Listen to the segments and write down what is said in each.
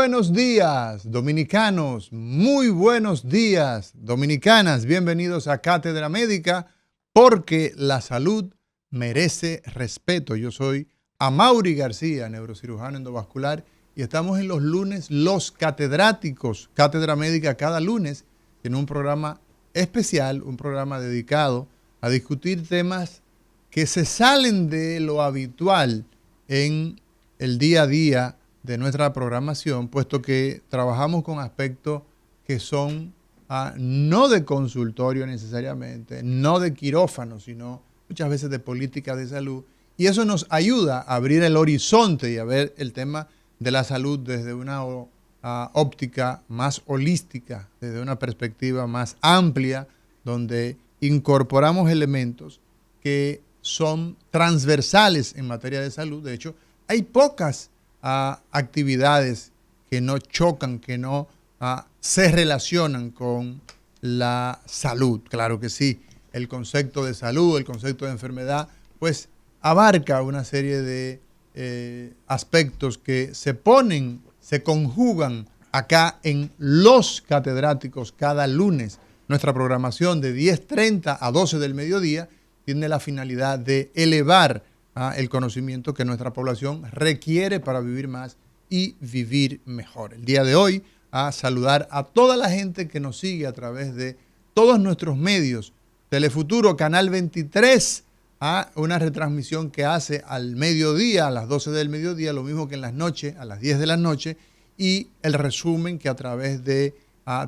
buenos días, dominicanos. Muy buenos días, dominicanas. Bienvenidos a Cátedra Médica, porque la salud merece respeto. Yo soy Amaury García, neurocirujano endovascular, y estamos en los lunes, los catedráticos, Cátedra Médica cada lunes, en un programa especial, un programa dedicado a discutir temas que se salen de lo habitual en el día a día de nuestra programación, puesto que trabajamos con aspectos que son no de consultorio necesariamente, no de quirófano, sino muchas veces de política de salud. Y eso nos ayuda a abrir el horizonte y a ver el tema de la salud desde una óptica más holística, desde una perspectiva más amplia, donde incorporamos elementos que son transversales en materia de salud. De hecho, hay pocas actividades que no chocan, que no se relacionan con la salud. Claro que sí, el concepto de salud, el concepto de enfermedad, pues abarca una serie de aspectos que se conjugan acá en los catedráticos cada lunes. Nuestra programación de 10:30 a 12 del mediodía tiene la finalidad de elevar el conocimiento que nuestra población requiere para vivir más y vivir mejor. El día de hoy, a saludar a toda la gente que nos sigue a través de todos nuestros medios. Telefuturo, Canal 23, una retransmisión que hace al mediodía, a las 12 del mediodía, lo mismo que en las noches, a las 10 de la noche, y el resumen que a través de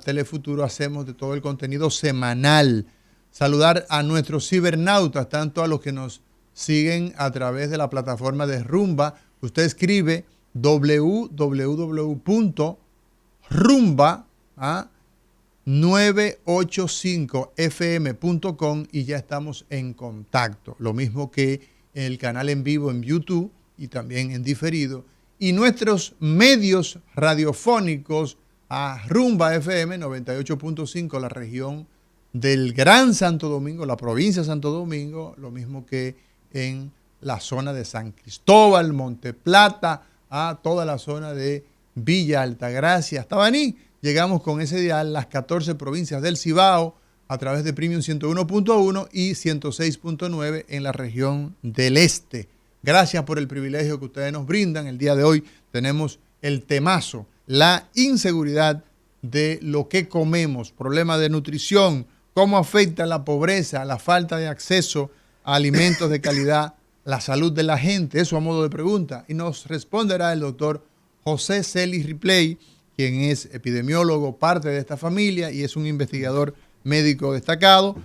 Telefuturo hacemos de todo el contenido semanal. Saludar a nuestros cibernautas, tanto a los que nos siguen a través de la plataforma de Rumba. Usted escribe www.rumba985fm.com y ya estamos en contacto. Lo mismo que el canal en vivo en YouTube y también en diferido. Y nuestros medios radiofónicos a Rumba FM 98.5, la región del Gran Santo Domingo, la provincia de Santo Domingo, lo mismo que en la zona de San Cristóbal, Monte Plata, a toda la zona de Villa Altagracia, hasta Baní. Llegamos con ese dial las 14 provincias del Cibao a través de Premium 101.1 y 106.9 en la región del Este. Gracias por el privilegio que ustedes nos brindan. El día de hoy tenemos el temazo, la inseguridad de lo que comemos, problemas de nutrición, cómo afecta la pobreza, la falta de acceso a alimentos de calidad, la salud de la gente, eso a modo de pregunta. Y nos responderá el doctor José Celis Ripley, quien es epidemiólogo, parte de esta familia y es un investigador médico destacado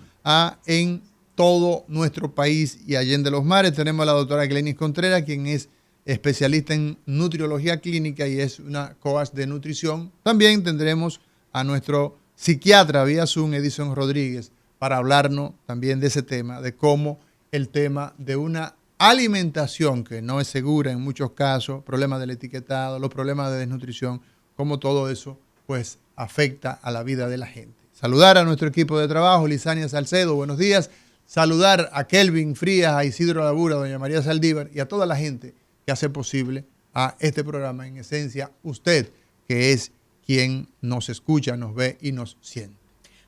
en todo nuestro país y allende los mares. Tenemos a la doctora Glenis Contreras, quien es especialista en nutriología clínica y es una coach de nutrición. También tendremos a nuestro psiquiatra vía Zoom, Edison Rodríguez, para hablarnos también de ese tema, de cómo el tema de una alimentación que no es segura en muchos casos, problemas del etiquetado, los problemas de desnutrición, cómo todo eso pues afecta a la vida de la gente. Saludar a nuestro equipo de trabajo, Lisania Salcedo, buenos días. Saludar a Kelvin Frías, a Isidro Labura, a doña María Saldívar y a toda la gente que hace posible a este programa. En esencia, usted, que es quien nos escucha, nos ve y nos siente.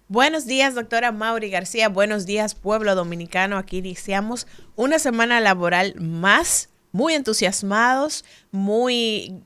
Buenos días, doctora Amaury García. Buenos días, pueblo dominicano. Aquí iniciamos una semana laboral más, muy entusiasmados, muy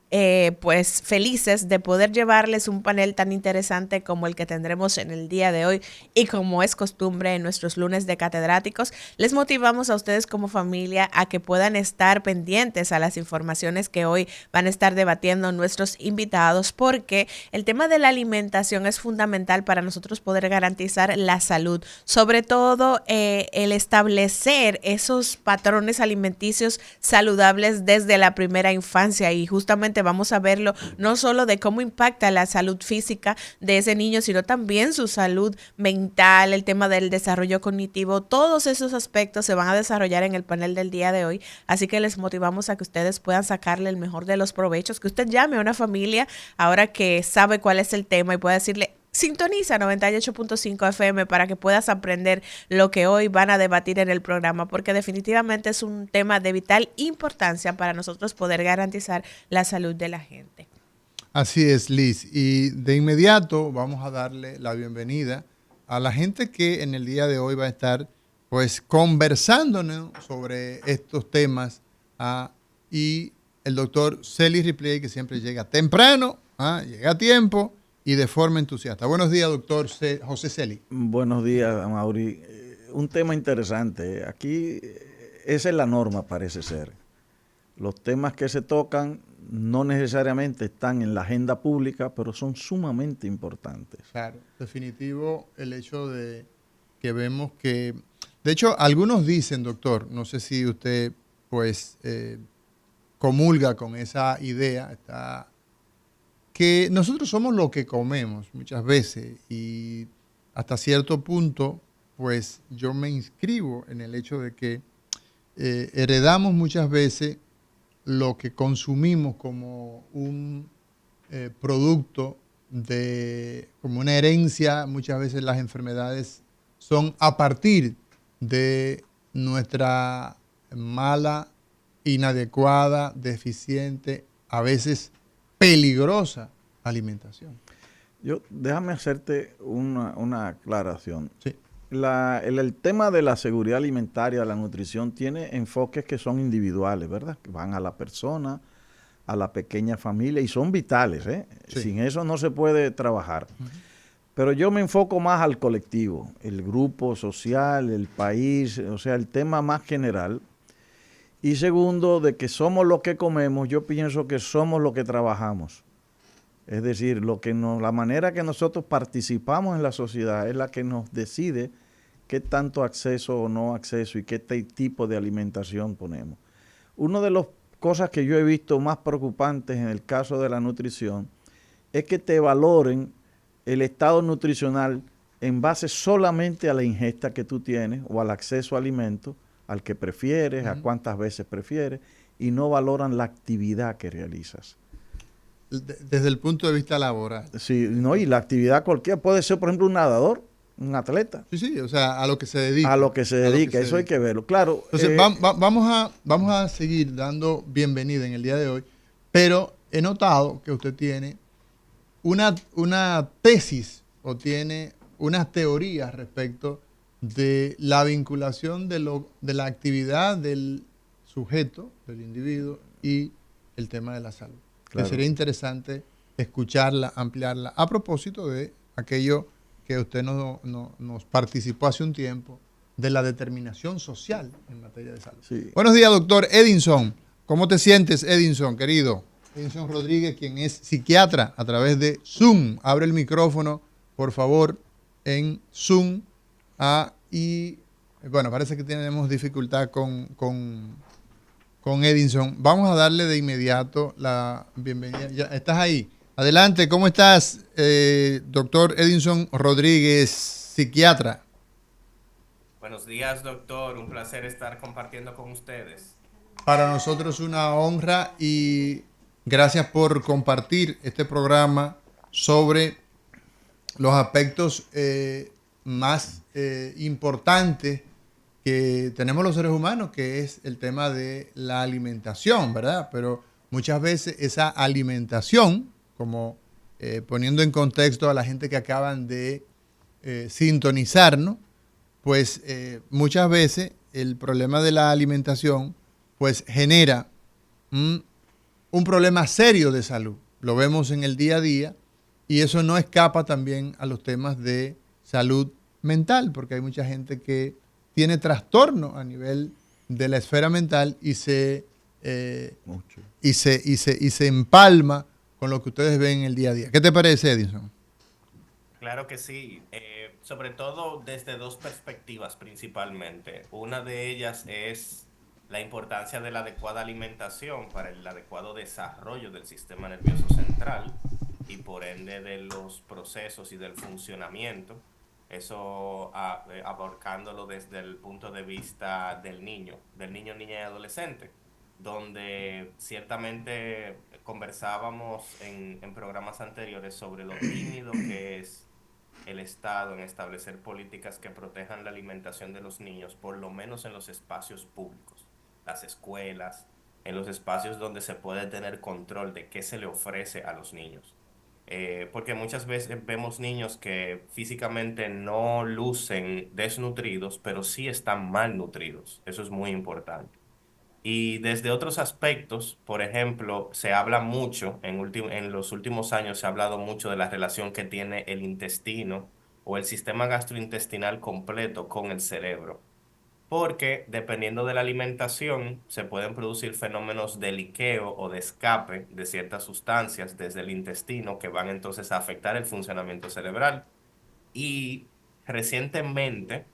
pues felices de poder llevarles un panel tan interesante como el que tendremos en el día de hoy y como es costumbre en nuestros lunes de catedráticos. Les motivamos a ustedes como familia a que puedan estar pendientes a las informaciones que hoy van a estar debatiendo nuestros invitados, porque el tema de la alimentación es fundamental para nosotros poder garantizar la salud, sobre todo el establecer esos patrones alimenticios saludables desde la primera infancia, y justamente vamos a verlo no solo de cómo impacta la salud física de ese niño, sino también su salud mental, el tema del desarrollo cognitivo. Todos esos aspectos se van a desarrollar en el panel del día de hoy, así que les motivamos a que ustedes puedan sacarle el mejor de los provechos, que usted llame a una familia ahora que sabe cuál es el tema y pueda decirle: sintoniza 98.5 FM para que puedas aprender lo que hoy van a debatir en el programa, porque definitivamente es un tema de vital importancia para nosotros poder garantizar la salud de la gente. Así es, Liz. Y de inmediato vamos a darle la bienvenida a la gente que en el día de hoy va a estar pues conversándonos sobre estos temas. Y el doctor Celi Ripley, que siempre llega temprano, llega a tiempo y de forma entusiasta. Buenos días, doctor José Celi. Buenos días, Mauri. Un tema interesante. Aquí esa es la norma, parece ser. Los temas que se tocan no necesariamente están en la agenda pública, pero son sumamente importantes. Claro, definitivo el hecho de que vemos que, de hecho, algunos dicen, doctor, no sé si usted pues comulga con esa idea, que nosotros somos lo que comemos muchas veces y hasta cierto punto, pues yo me inscribo en el hecho de que heredamos muchas veces lo que consumimos como un producto como una herencia. Muchas veces las enfermedades son a partir de nuestra mala, inadecuada, deficiente, a veces peligrosa alimentación. Déjame hacerte una aclaración. Sí. El tema de la seguridad alimentaria, la nutrición, tiene enfoques que son individuales, ¿verdad? Que van a la persona, a la pequeña familia y son vitales, ¿eh? Sí. Sin eso no se puede trabajar. Pero yo me enfoco más al colectivo, el grupo social, el país, o sea, el tema más general. Y segundo, de que somos lo que comemos, yo pienso que somos lo que trabajamos. Es decir, la manera que nosotros participamos en la sociedad es la que nos decide qué tanto acceso o no acceso y qué tipo de alimentación ponemos. Una de las cosas que yo he visto más preocupantes en el caso de la nutrición es que te valoren el estado nutricional en base solamente a la ingesta que tú tienes o al acceso a alimentos, al que prefieres, a cuántas veces prefieres, y no valoran la actividad que realizas. Desde el punto de vista laboral. Sí, no, y la actividad cualquiera puede ser, por ejemplo, un nadador, un atleta. Sí, o sea, a lo que se dedica. A lo que se dedica, eso hay que verlo. Claro. Entonces, vamos a seguir dando bienvenida en el día de hoy, pero he notado que usted tiene una tesis o tiene unas teorías respecto de la vinculación de la actividad del sujeto, del individuo, y el tema de la salud. Claro. Que sería interesante escucharla, ampliarla, a propósito de aquello que usted nos participó hace un tiempo, de la determinación social en materia de salud. Sí. Buenos días, doctor Edinson. ¿Cómo te sientes, Edinson, querido? Edinson Rodríguez, quien es psiquiatra a través de Zoom. Abre el micrófono, por favor, en Zoom. Y bueno, parece que tenemos dificultad con Edinson. Vamos a darle de inmediato la bienvenida. Ya estás ahí. Adelante, ¿cómo estás, doctor Edinson Rodríguez, psiquiatra? Buenos días, doctor. Un placer estar compartiendo con ustedes. Para nosotros una honra y gracias por compartir este programa sobre los aspectos más importantes que tenemos los seres humanos, que es el tema de la alimentación, ¿verdad? Pero muchas veces esa alimentación, como poniendo en contexto a la gente que acaban de sintonizarnos, pues muchas veces el problema de la alimentación pues genera un problema serio de salud. Lo vemos en el día a día y eso no escapa también a los temas de salud mental, porque hay mucha gente que tiene trastorno a nivel de la esfera mental y se empalma con lo que ustedes ven en el día a día. ¿Qué te parece, Edinson? Claro que sí, sobre todo desde dos perspectivas principalmente. Una de ellas es la importancia de la adecuada alimentación para el adecuado desarrollo del sistema nervioso central y por ende de los procesos y del funcionamiento. Eso abarcándolo desde el punto de vista del niño, niña y adolescente, donde ciertamente conversábamos en programas anteriores sobre lo tímido que es el Estado en establecer políticas que protejan la alimentación de los niños, por lo menos en los espacios públicos, las escuelas, en los espacios donde se puede tener control de qué se le ofrece a los niños. Porque muchas veces vemos niños que físicamente no lucen desnutridos, pero sí están malnutridos. Eso es muy importante. Y desde otros aspectos, por ejemplo, se habla mucho, en los últimos años se ha hablado mucho de la relación que tiene el intestino o el sistema gastrointestinal completo con el cerebro. Porque dependiendo de la alimentación, se pueden producir fenómenos de liqueo o de escape de ciertas sustancias desde el intestino que van entonces a afectar el funcionamiento cerebral. Y recientemente,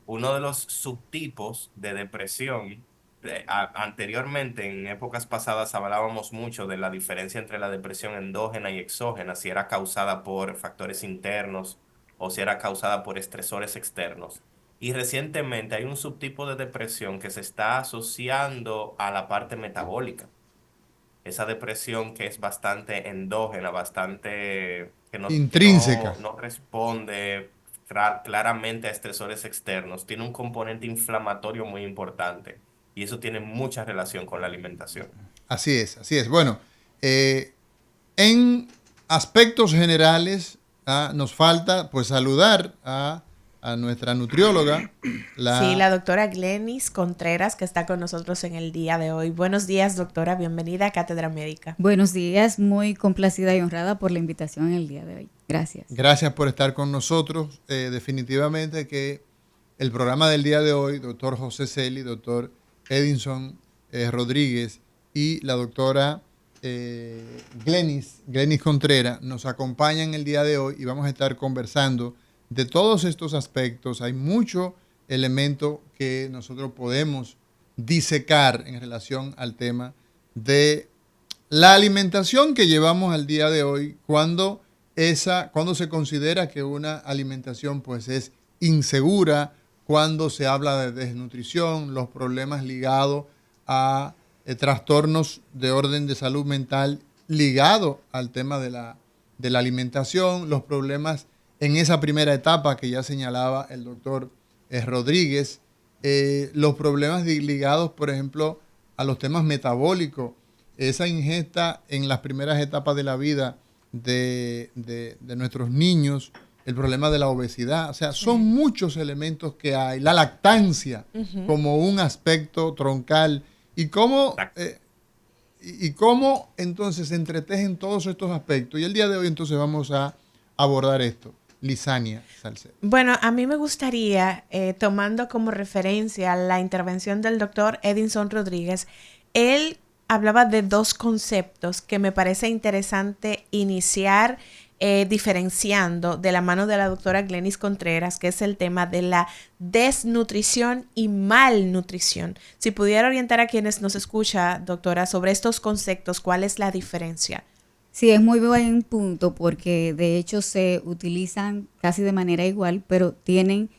uno de los subtipos de depresión, anteriormente en épocas pasadas hablábamos mucho de la diferencia entre la depresión endógena y exógena, si era causada por factores internos o si era causada por estresores externos. Y recientemente hay un subtipo de depresión que se está asociando a la parte metabólica. Esa depresión que es bastante endógena, bastante que Intrínseca. no responde claramente a estresores externos, tiene un componente inflamatorio muy importante y eso tiene mucha relación con la alimentación. Así es, así es. Bueno, eh, en aspectos generales, nos falta pues saludar a nuestra nutrióloga, Sí, la la doctora Glenis Contreras, que está con nosotros en el día de hoy. Buenos días, doctora. Bienvenida a Cátedra Médica. Buenos días, muy complacida y honrada por la invitación en el día de hoy. Gracias. Gracias por estar con nosotros. Definitivamente que el programa del día de hoy, doctor José Celi, doctor Edinson Rodríguez y la doctora Glenis Contreras nos acompañan el día de hoy y vamos a estar conversando de todos estos aspectos. Hay mucho elemento que nosotros podemos disecar en relación al tema de la alimentación que llevamos al día de hoy cuando se considera que una alimentación pues es insegura, cuando se habla de desnutrición, los problemas ligados a trastornos de orden de salud mental ligado al tema de la alimentación, los problemas en esa primera etapa que ya señalaba el doctor Rodríguez, los problemas ligados, por ejemplo, a los temas metabólicos, esa ingesta en las primeras etapas de la vida de nuestros niños, el problema de la obesidad, o sea, son muchos elementos que hay, la lactancia como un aspecto troncal y cómo entonces se entretejen todos estos aspectos. Y el día de hoy entonces vamos a abordar esto. Lisania Salcedo. Bueno, a mí me gustaría, tomando como referencia la intervención del doctor Edinson Rodríguez, él hablaba de dos conceptos que me parece interesante iniciar diferenciando de la mano de la doctora Glenis Contreras, que es el tema de la desnutrición y malnutrición. Si pudiera orientar a quienes nos escuchan, doctora, sobre estos conceptos, ¿cuál es la diferencia? Sí, es muy buen punto porque de hecho se utilizan casi de manera igual, pero tienen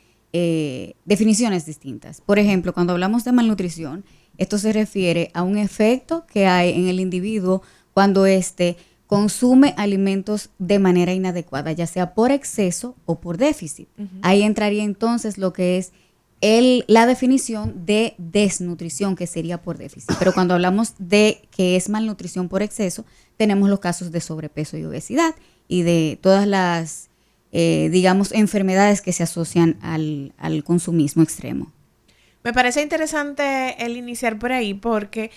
definiciones distintas. Por ejemplo, cuando hablamos de malnutrición, esto se refiere a un efecto que hay en el individuo cuando éste consume alimentos de manera inadecuada, ya sea por exceso o por déficit. Ahí entraría entonces lo que es la definición de desnutrición, que sería por déficit. Pero cuando hablamos de que es malnutrición por exceso, tenemos los casos de sobrepeso y obesidad y de todas las, digamos, enfermedades que se asocian al consumismo extremo. Me parece interesante el iniciar por ahí porque,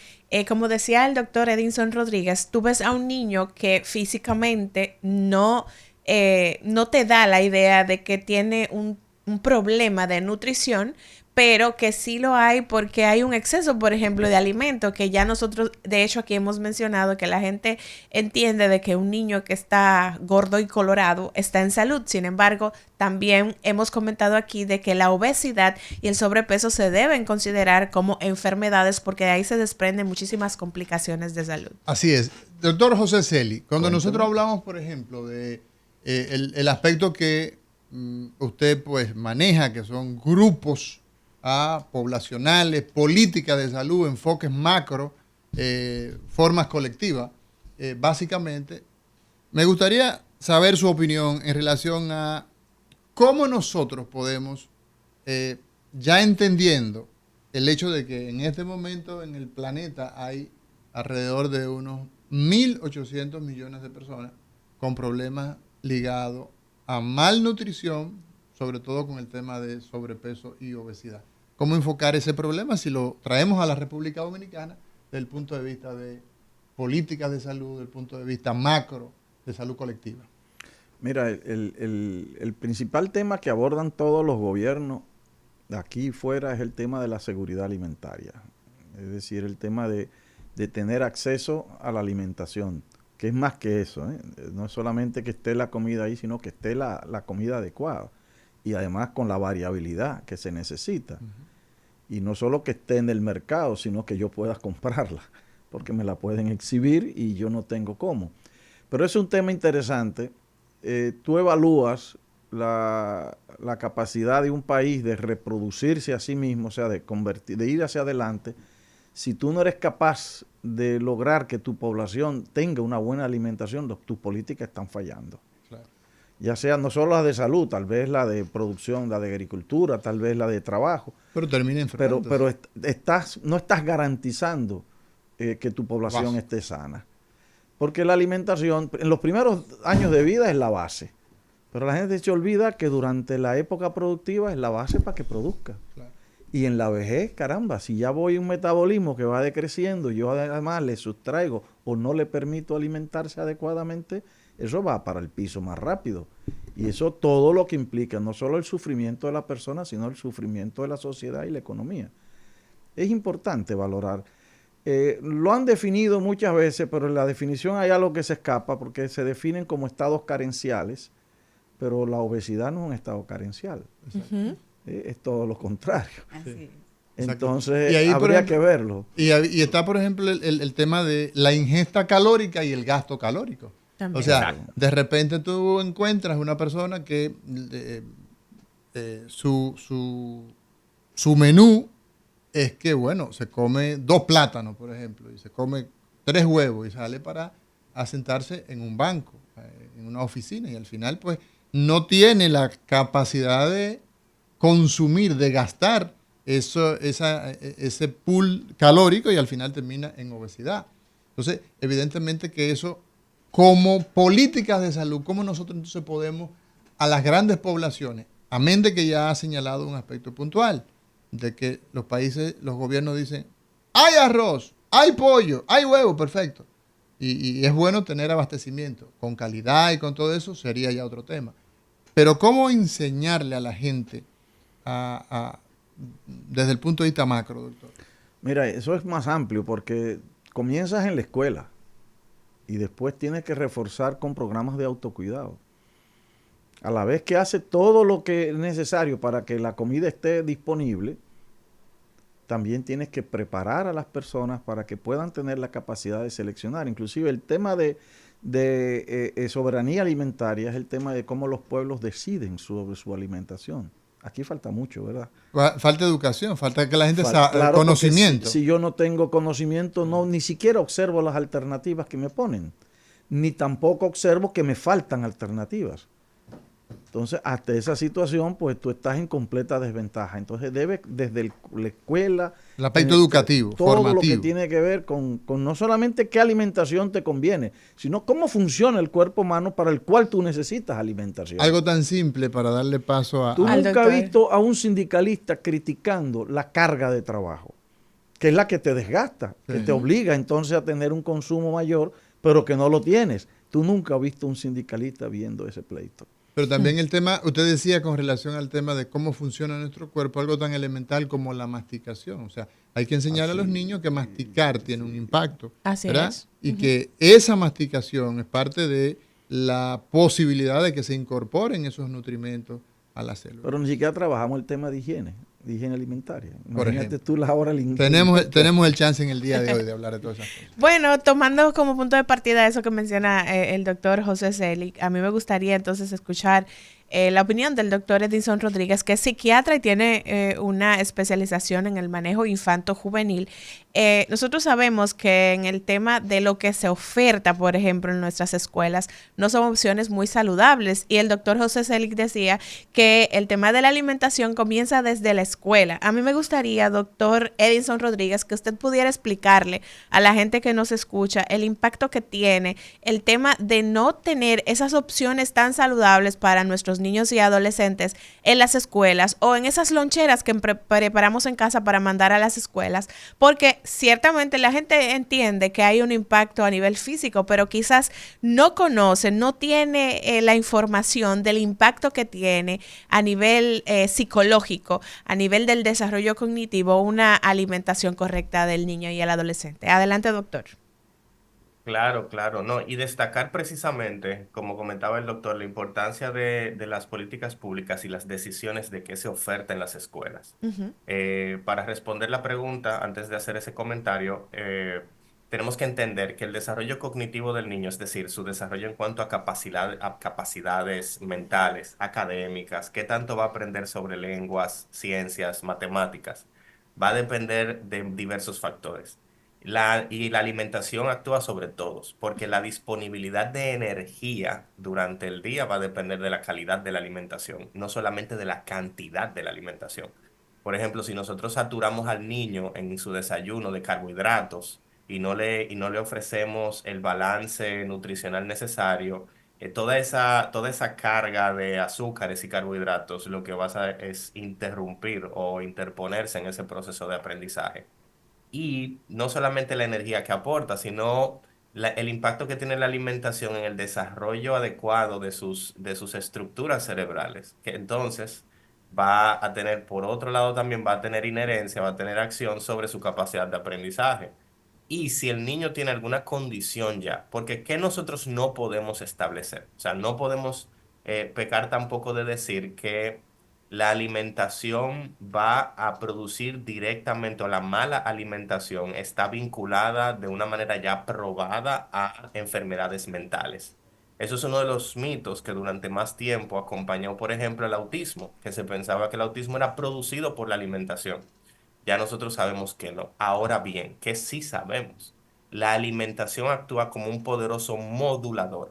como decía el doctor Edinson Rodríguez, tú ves a un niño que físicamente no te da la idea de que tiene un problema de nutrición, pero que sí lo hay porque hay un exceso, por ejemplo, de alimento, que ya nosotros, de hecho, aquí hemos mencionado que la gente entiende de que un niño que está gordo y colorado está en salud. Sin embargo, también hemos comentado aquí de que la obesidad y el sobrepeso se deben considerar como enfermedades porque de ahí se desprenden muchísimas complicaciones de salud. Así es. Doctor José Celi, cuando nosotros hablamos, por ejemplo, de el aspecto que usted pues maneja, que son grupos poblacionales, políticas de salud, enfoques macro, formas colectivas, básicamente, me gustaría saber su opinión en relación a cómo nosotros podemos, ya entendiendo el hecho de que en este momento en el planeta hay alrededor de unos 1.800 millones de personas con problemas ligados a malnutrición, sobre todo con el tema de sobrepeso y obesidad. ¿Cómo enfocar ese problema si lo traemos a la República Dominicana desde el punto de vista de políticas de salud, desde el punto de vista macro de salud colectiva? Mira, el principal tema que abordan todos los gobiernos de aquí y fuera es el tema de la seguridad alimentaria. Es decir, el tema de tener acceso a la alimentación, que es más que eso, ¿eh? No es solamente que esté la comida ahí, sino que esté la comida adecuada y además con la variabilidad que se necesita. Y no solo que esté en el mercado, sino que yo pueda comprarla, porque me la pueden exhibir y yo no tengo cómo. Pero es un tema interesante. Tú evalúas la capacidad de un país de reproducirse a sí mismo, o sea, de ir hacia adelante. Si tú no eres capaz de lograr que tu población tenga una buena alimentación, tus políticas están fallando. Claro. Ya sea no solo la de salud, tal vez la de producción, la de agricultura, tal vez la de trabajo. Pero termina enfrentándose. Pero no estás garantizando que tu población esté sana. Porque la alimentación, en los primeros años de vida es la base. Pero la gente se olvida que durante la época productiva es la base para que produzca. Claro. Y en la vejez, caramba, si ya voy a un metabolismo que va decreciendo, yo además le sustraigo o no le permito alimentarse adecuadamente, eso va para el piso más rápido. Y eso todo lo que implica, no solo el sufrimiento de la persona, sino el sufrimiento de la sociedad y la economía. Es importante valorar. Lo han definido muchas veces, pero en la definición hay algo que se escapa, porque se definen como estados carenciales, pero la obesidad no es un estado carencial. Es todo lo contrario. Así. Entonces, ahí, habría que verlo. Y está, por ejemplo, el tema de la ingesta calórica y el gasto calórico. También. O sea, de repente tú encuentras una persona que su menú es que, bueno, se come 2 plátanos, por ejemplo, y se come 3 huevos y sale para asentarse en un banco, en una oficina, y al final, pues, no tiene la capacidad de consumir, de gastar ese pool calórico y al final termina en obesidad. Entonces, evidentemente que eso, como políticas de salud, ¿cómo nosotros entonces podemos a las grandes poblaciones, amén de que ya ha señalado un aspecto puntual, de que los países, los gobiernos dicen, hay arroz, hay pollo, hay huevo, perfecto. Y es bueno tener abastecimiento con calidad y con todo eso, sería ya otro tema. Pero ¿cómo enseñarle a la gente desde el punto de vista macro, doctor? Mira, eso es más amplio porque comienzas en la escuela y después tienes que reforzar con programas de autocuidado. A la vez que hace todo lo que es necesario para que la comida esté disponible, también tienes que preparar a las personas para que puedan tener la capacidad de seleccionar. Inclusive el tema de soberanía alimentaria es el tema de cómo los pueblos deciden sobre su alimentación. Aquí falta mucho, ¿verdad? Falta educación, falta que la gente sepa conocimiento. Si yo no tengo conocimiento, ni siquiera observo las alternativas que me ponen, ni tampoco observo que me faltan alternativas. Entonces, hasta esa situación, pues tú estás en completa desventaja. Entonces, debe desde la escuela... El aspecto educativo, todo formativo. Lo que tiene que ver con no solamente qué alimentación te conviene, sino cómo funciona el cuerpo humano para el cual tú necesitas alimentación. Algo tan simple para darle paso a... Tú nunca has visto a un sindicalista criticando la carga de trabajo, que es la que te desgasta, que te obliga entonces a tener un consumo mayor, pero que no lo tienes. Tú nunca has visto un sindicalista viendo ese pleito. Pero también el tema, usted decía con relación al tema de cómo funciona nuestro cuerpo, algo tan elemental como la masticación. O sea, hay que enseñar a los niños que masticar tiene un impacto. Así ¿verdad? es. Y que esa masticación es parte de la posibilidad de que se incorporen esos nutrimentos a la célula. Pero ni siquiera trabajamos el tema de higiene alimentaria. Por Imagínate tú la hora tenemos el chance en el día de hoy de hablar de todas esas cosas. Bueno, tomando como punto de partida eso que menciona el doctor José Selig, a mí me gustaría entonces escuchar la opinión del doctor Edinson Rodríguez, que es psiquiatra y tiene una especialización en el manejo infanto-juvenil. Nosotros sabemos que en el tema de lo que se oferta, por ejemplo, en nuestras escuelas, no son opciones muy saludables. Y el doctor José Selig decía que el tema de la alimentación comienza desde la escuela. A mí me gustaría, doctor Edinson Rodríguez, que usted pudiera explicarle a la gente que nos escucha el impacto que tiene el tema de no tener esas opciones tan saludables para nuestros niños y adolescentes en las escuelas o en esas loncheras que preparamos en casa para mandar a las escuelas, porque ciertamente la gente entiende que hay un impacto a nivel físico, pero quizás no conoce, no tiene la información del impacto que tiene a nivel psicológico, a nivel del desarrollo cognitivo, una alimentación correcta del niño y el adolescente. Adelante, doctor. Claro, claro, no, y destacar precisamente, como comentaba el doctor, la importancia de las políticas públicas y las decisiones de qué se oferta en las escuelas. Ujú. Para responder la pregunta, antes de hacer ese comentario, tenemos que entender que el desarrollo cognitivo del niño, es decir, su desarrollo en cuanto a capacidades mentales, académicas, qué tanto va a aprender sobre lenguas, ciencias, matemáticas, va a depender de diversos factores. Y la alimentación actúa sobre todos, porque la disponibilidad de energía durante el día va a depender de la calidad de la alimentación, no solamente de la cantidad de la alimentación. Por ejemplo, si nosotros saturamos al niño en su desayuno de carbohidratos y no le ofrecemos el balance nutricional necesario, toda esa carga de azúcares y carbohidratos lo que va a hacer es interrumpir o interponerse en ese proceso de aprendizaje. Y no solamente la energía que aporta, sino el impacto que tiene la alimentación en el desarrollo adecuado de sus estructuras cerebrales, que entonces va a tener, por otro lado también va a tener inherencia, va a tener acción sobre su capacidad de aprendizaje. Y si el niño tiene alguna condición ya, porque ¿qué nosotros no podemos establecer? O sea, no podemos pecar tampoco de decir que la alimentación va a producir directamente, o la mala alimentación está vinculada de una manera ya probada a enfermedades mentales. Eso es uno de los mitos que durante más tiempo acompañó, por ejemplo, el autismo, que se pensaba que el autismo era producido por la alimentación. Ya nosotros sabemos que no. Ahora bien, que sí sabemos. La alimentación actúa como un poderoso modulador.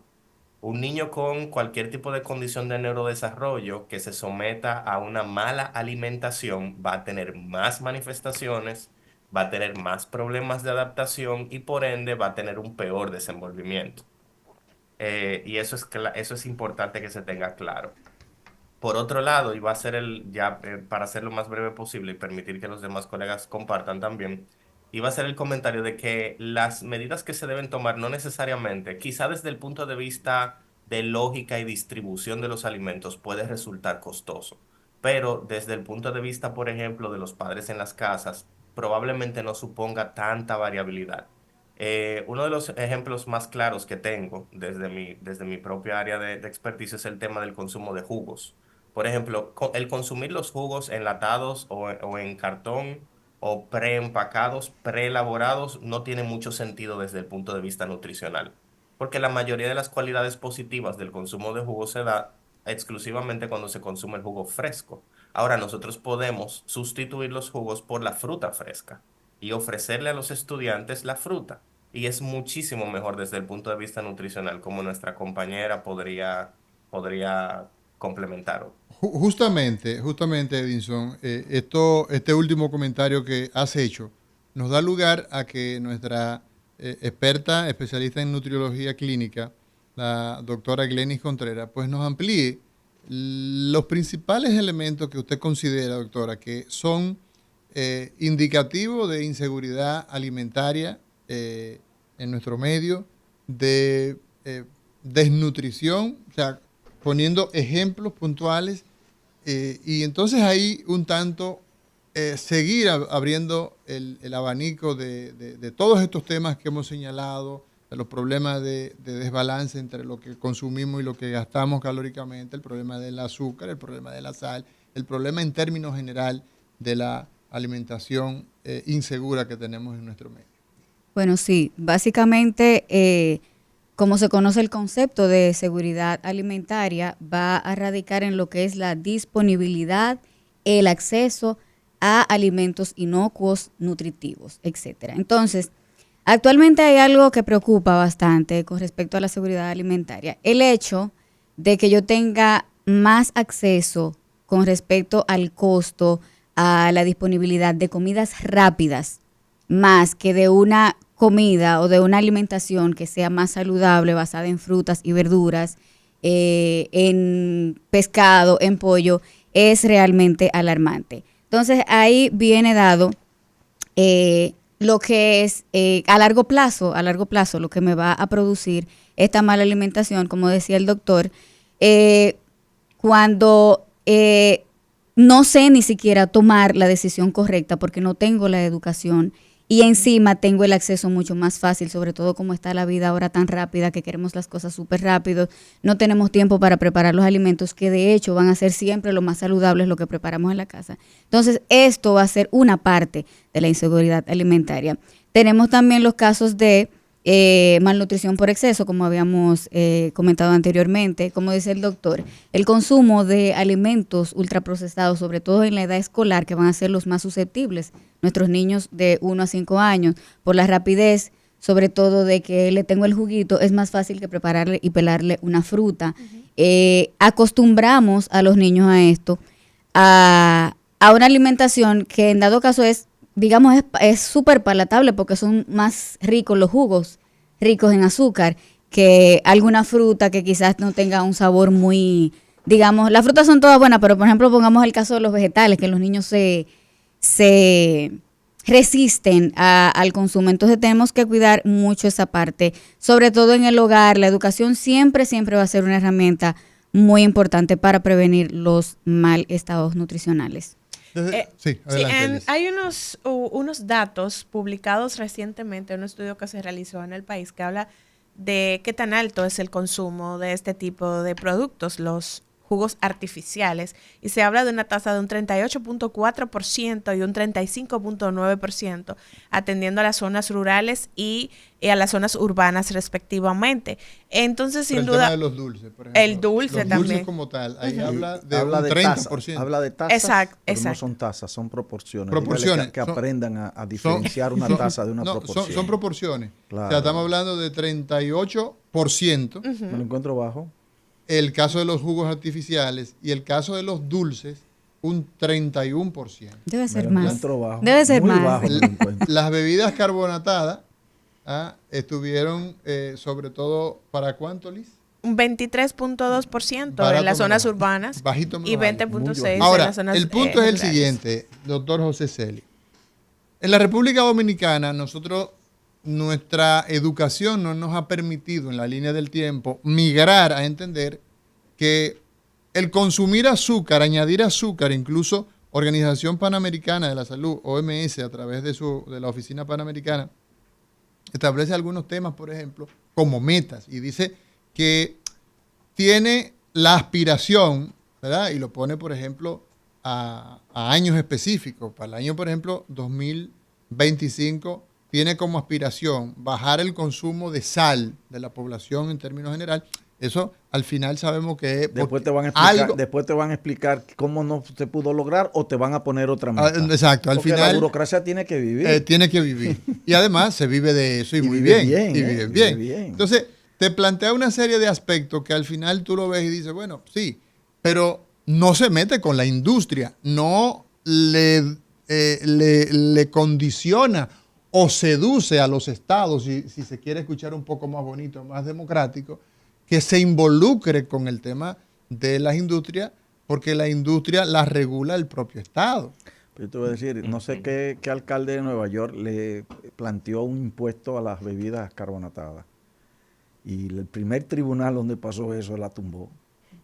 Un niño con cualquier tipo de condición de neurodesarrollo que se someta a una mala alimentación va a tener más manifestaciones, va a tener más problemas de adaptación y por ende va a tener un peor desenvolvimiento. Y eso es importante que se tenga claro. Por otro lado, y va a ser para ser lo más breve posible y permitir que los demás colegas compartan también, iba a ser el comentario de que las medidas que se deben tomar no necesariamente, quizá desde el punto de vista de lógica y distribución de los alimentos puede resultar costoso, pero desde el punto de vista, por ejemplo, de los padres en las casas, probablemente no suponga tanta variabilidad. Uno de los ejemplos más claros que tengo desde mi propia área de expertise es el tema del consumo de jugos. Por ejemplo, el consumir los jugos enlatados o en cartón o preempacados, preelaborados, no tiene mucho sentido desde el punto de vista nutricional, porque la mayoría de las cualidades positivas del consumo de jugo se da exclusivamente cuando se consume el jugo fresco. Ahora nosotros podemos sustituir los jugos por la fruta fresca y ofrecerle a los estudiantes la fruta. Y es muchísimo mejor desde el punto de vista nutricional, como nuestra compañera podría complementar. Justamente, Edinson, este último comentario que has hecho nos da lugar a que nuestra experta, especialista en nutriología clínica, la doctora Glenis Contreras, pues nos amplíe los principales elementos que usted considera, doctora, que son indicativos de inseguridad alimentaria en nuestro medio, de desnutrición, o sea, poniendo ejemplos puntuales y entonces ahí un tanto seguir abriendo el abanico de todos estos temas que hemos señalado, de los problemas de desbalance entre lo que consumimos y lo que gastamos calóricamente, el problema del azúcar, el problema de la sal, el problema en términos general de la alimentación insegura que tenemos en nuestro medio. Bueno, sí, básicamente como se conoce el concepto de seguridad alimentaria, va a radicar en lo que es la disponibilidad, el acceso a alimentos inocuos, nutritivos, etcétera. Entonces, actualmente hay algo que preocupa bastante con respecto a la seguridad alimentaria. El hecho de que yo tenga más acceso con respecto al costo, a la disponibilidad de comidas rápidas, más que de una comida o de una alimentación que sea más saludable, basada en frutas y verduras, en pescado, en pollo, es realmente alarmante. Entonces ahí viene dado lo que es a largo plazo, lo que me va a producir esta mala alimentación, como decía el doctor, cuando no sé ni siquiera tomar la decisión correcta porque no tengo la educación y encima tengo el acceso mucho más fácil, sobre todo como está la vida ahora tan rápida, que queremos las cosas súper rápido, no tenemos tiempo para preparar los alimentos que de hecho van a ser siempre lo más saludables lo que preparamos en la casa. Entonces esto va a ser una parte de la inseguridad alimentaria. Tenemos también los casos de malnutrición por exceso, como habíamos comentado anteriormente. Como dice el doctor, el consumo de alimentos ultraprocesados, sobre todo en la edad escolar, que van a ser los más susceptibles, nuestros niños de 1 a 5 años, por la rapidez, sobre todo de que le tengo el juguito, es más fácil que prepararle y pelarle una fruta. Acostumbramos a los niños a esto, a una alimentación que en dado caso digamos, es súper palatable porque son más ricos los jugos, ricos en azúcar, que alguna fruta que quizás no tenga un sabor muy, digamos, las frutas son todas buenas, pero por ejemplo pongamos el caso de los vegetales, que los niños se resisten al consumo. Entonces tenemos que cuidar mucho esa parte, sobre todo en el hogar. La educación siempre va a ser una herramienta muy importante para prevenir los mal estados nutricionales. Adelante, hay unos datos publicados recientemente, un estudio que se realizó en el país que habla de qué tan alto es el consumo de este tipo de productos, los jugos artificiales, y se habla de una tasa de un 38.4% y un 35.9%, atendiendo a las zonas rurales y a las zonas urbanas respectivamente. Entonces, sin duda, el tema de los dulces, por ejemplo. El dulce los también. Dulces como tal, ahí habla de habla un de 30%. Habla de tasas, Exacto, pero no exacto. son tasas, son proporciones. Proporciones. Que Son- aprendan a diferenciar una tasa de una proporción. Son proporciones. Claro. O sea, estamos hablando de 38%. Me lo encuentro bajo. El caso de los jugos artificiales y el caso de los dulces, un 31%. Debe ser Me lo más. encuentro bajo. Debe ser Muy más. bajo me lo encuentro. Las bebidas carbonatadas estuvieron sobre todo, ¿para cuánto, Liz? Un 23.2% Barato en las zonas menos. urbanas Bajito y menos alto. 20.6% en Ahora, las zonas el punto es el rurales. siguiente, doctor José Celi. En la República Dominicana, nuestra educación no nos ha permitido en la línea del tiempo migrar a entender que el consumir azúcar, añadir azúcar, incluso Organización Panamericana de la Salud, OMS, a través de la Oficina Panamericana, establece algunos temas, por ejemplo, como metas, y dice que tiene la aspiración, ¿verdad? Y lo pone, por ejemplo, a años específicos. Para el año, por ejemplo, 2025, tiene como aspiración bajar el consumo de sal de la población en términos general. Eso al final sabemos que es Después te van a explicar cómo no se pudo lograr o te van a poner otra meta. Exacto, al Porque final la burocracia tiene que vivir. tiene que vivir. Y además se vive de eso y muy vive bien. bien, Y vive vive bien. bien. Entonces, te plantea una serie de aspectos que al final tú lo ves y dices, bueno, sí, pero no se mete con la industria, no le condiciona o seduce a los estados, si se quiere escuchar un poco más bonito, más democrático, que se involucre con el tema de las industrias, porque la industria la regula el propio estado. Yo te voy a decir, no sé qué alcalde de Nueva York le planteó un impuesto a las bebidas carbonatadas. Y el primer tribunal donde pasó eso la tumbó.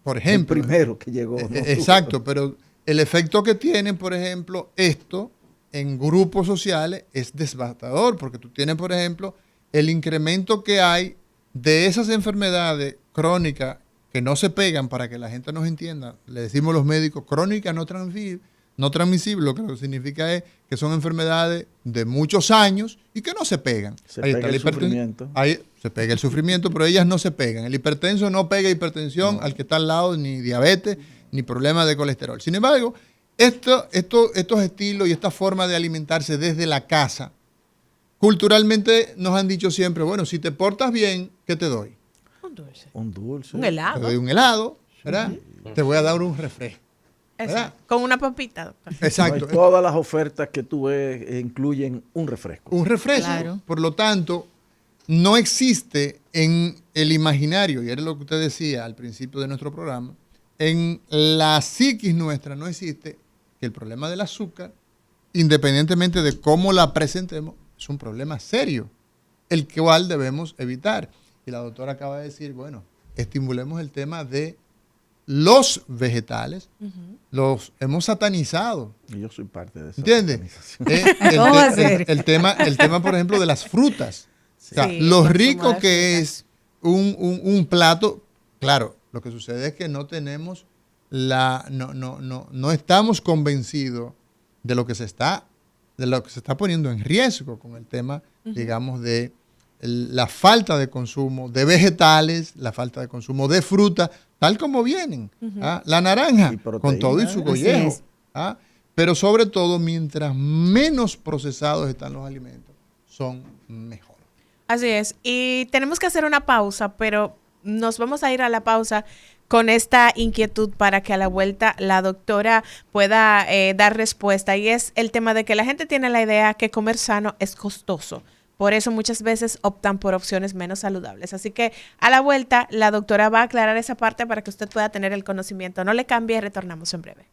Por ejemplo. El primero que llegó. ¿no? Exacto, pero el efecto que tiene, por ejemplo, esto en grupos sociales es devastador, porque tú tienes, por ejemplo, el incremento que hay de esas enfermedades crónicas que no se pegan, para que la gente nos entienda, le decimos los médicos, crónicas no transmisibles, lo que significa es que son enfermedades de muchos años y que no se pegan. Se pega el sufrimiento. se pega el sufrimiento, pero ellas no se pegan. El hipertenso no pega hipertensión al que está al lado, ni diabetes, ni problemas de colesterol. Sin embargo, estos estilos y esta forma de alimentarse desde la casa, culturalmente nos han dicho siempre, bueno, si te portas bien, ¿qué te doy? Un dulce. Un dulce. Un Te helado. doy un helado, ¿verdad? Te voy a dar un refresco. Eso, ¿verdad? con una papita, doctor. Exacto. Todas las ofertas que tú ves incluyen un refresco. Un refresco. Claro. Por lo tanto, no existe en el imaginario, y era lo que usted decía al principio de nuestro programa, en la psiquis nuestra no existe que el problema del azúcar, independientemente de cómo la presentemos, es un problema serio, el cual debemos evitar. Y la doctora acaba de decir, bueno, estimulemos el tema de los vegetales, los hemos satanizado. Y yo soy parte de eso. ¿Entiendes? ¿Cómo va a ser? El tema, por ejemplo, de las frutas. O sea, Sí, lo el rico consumo de que frutas. es un plato. Claro, lo que sucede es que no tenemos no estamos convencidos de lo que se está poniendo en riesgo con el tema, digamos, de la falta de consumo de vegetales, la falta de consumo de fruta, tal como vienen. ¿Ah? La naranja, Y proteína, con todo y su ¿eh? gollejo. Así es. ¿Ah? Pero sobre todo, mientras menos procesados están los alimentos, son mejor. Así es. Y tenemos que hacer una pausa, pero nos vamos a ir a la pausa con esta inquietud para que a la vuelta la doctora pueda dar respuesta. Y es el tema de que la gente tiene la idea que comer sano es costoso. Por eso muchas veces optan por opciones menos saludables. Así que a la vuelta la doctora va a aclarar esa parte para que usted pueda tener el conocimiento. No le cambie, retornamos en breve.